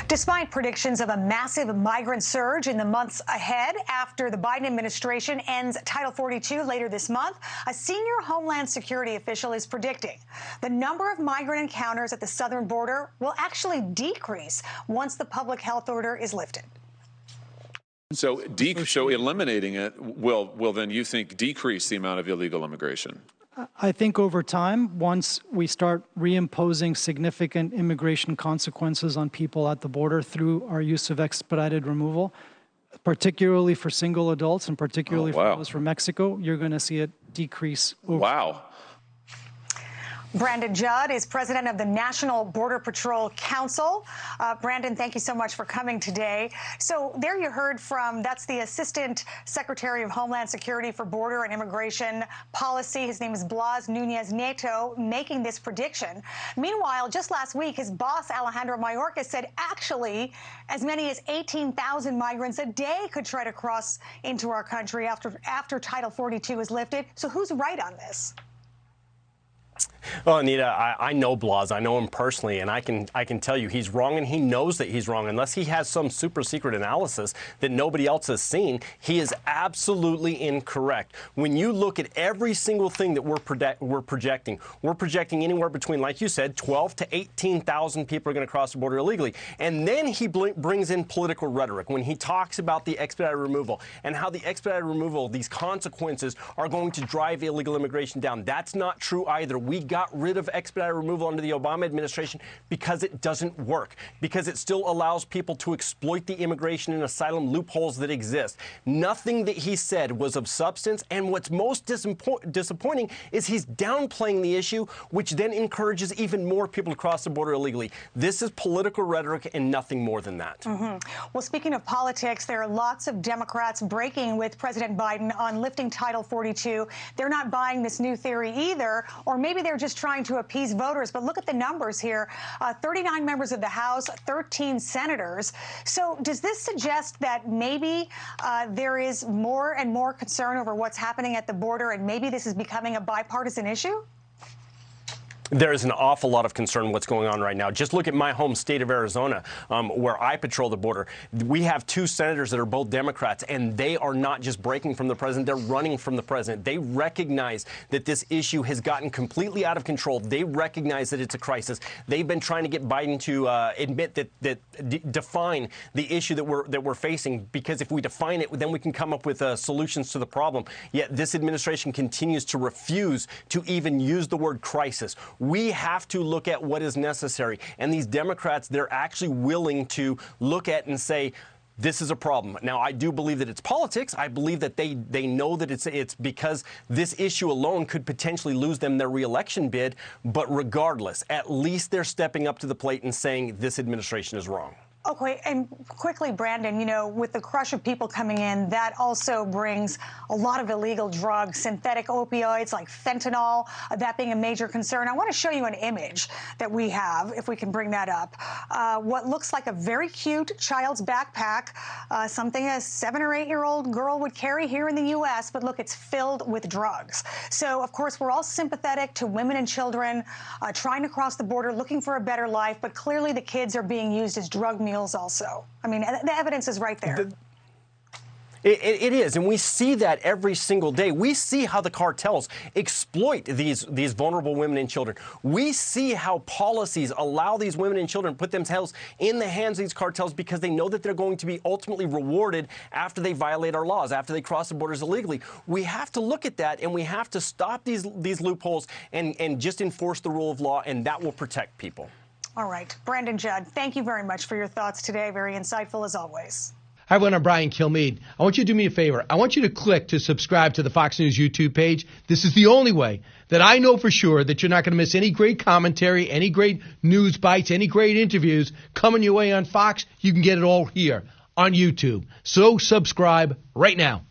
Despite predictions of a massive migrant surge in the months ahead after the Biden administration ends Title 42 later this month, a senior Homeland Security official is predicting the number of migrant encounters at the southern border will actually decrease once the public health order is lifted. So eliminating it will then, you think, decrease the amount of illegal immigration? I think over time, once we start reimposing significant immigration consequences on people at the border through our use of expedited removal, particularly for single adults and particularly for those from Mexico, you're going to see it decrease over time. Brandon Judd is president of the National Border Patrol Council. Brandon, thank you so much for coming today. So there you heard from, that's the Assistant Secretary of Homeland Security for Border and Immigration Policy. His name is Blas Nunez-Neto, making this prediction. Meanwhile, just last week, his boss, Alejandro Mayorkas, said actually as many as 18,000 migrants a day could try to cross into our country after Title 42 is lifted. So who's right on this? Well, Anita, I know Blas. I know him personally, and I can tell you he's wrong, and he knows that he's wrong. Unless he has some super secret analysis that nobody else has seen, he is absolutely incorrect. When you look at every single thing that we're projecting anywhere between, like you said, 12 to 18,000 people are going to cross the border illegally. And then he brings in political rhetoric when he talks about the expedited removal and how the expedited removal, these consequences, are going to drive illegal immigration down. That's not true either. We got rid of expedited removal under the Obama administration because it doesn't work, because it still allows people to exploit the immigration and asylum loopholes that exist. Nothing that he said was of substance, and what's most disappointing is he's downplaying the issue, which then encourages even more people to cross the border illegally. This is political rhetoric and nothing more than that. Well, speaking of politics, there are lots of Democrats breaking with President Biden on lifting Title 42. They're not buying this new theory either, or maybe they're just trying to appease voters. But look at the numbers here. 39 members of the House, 13 senators. So does this suggest that maybe there is more and more concern over what's happening at the border, and maybe this is becoming a bipartisan issue? There is an awful lot of concern what's going on right now. Just look at my home state of Arizona, where I patrol the border. We have two senators that are both Democrats, and they are not just breaking from the president, they're running from the president. They recognize that this issue has gotten completely out of control. They recognize that it's a crisis. They've been trying to get Biden to admit define the issue that we're facing, because if we define it, then we can come up with solutions to the problem. Yet this administration continues to refuse to even use the word crisis. We have to look at what is necessary. And these Democrats, they're actually willing to look at and say, this is a problem. Now, I do believe that it's politics. I believe that they know that it's because this issue alone could potentially lose them their reelection bid. But regardless, at least they're stepping up to the plate and saying this administration is wrong. Okay, and quickly, Brandon, you know, with the crush of people coming in, that also brings a lot of illegal drugs, synthetic opioids like fentanyl, that being a major concern. I want to show you an image that we have, if we can bring that up. What looks like a very cute child's backpack, something a 7 or 8 year old girl would carry here in the U.S., but look, it's filled with drugs. So, of course, we're all sympathetic to women and children trying to cross the border, looking for a better life, but clearly the kids are being used as drug mules also. I mean, the evidence is right there. It is, and we see that every single day. We see how the cartels exploit these vulnerable women and children. We see how policies allow these women and children to put themselves in the hands of these cartels because they know that they're going to be ultimately rewarded after they violate our laws, after they cross the borders illegally. We have to look at that, and we have to stop these loopholes and just enforce the rule of law, and that will protect people. All right. Brandon Judd, thank you very much for your thoughts today. Very insightful as always. Hi, everyone. I'm Brian Kilmeade. I want you to do me a favor. I want you to click to subscribe to the Fox News YouTube page. This is the only way that I know for sure that you're not going to miss any great commentary, any great news bites, any great interviews coming your way on Fox. You can get it all here on YouTube. So subscribe right now.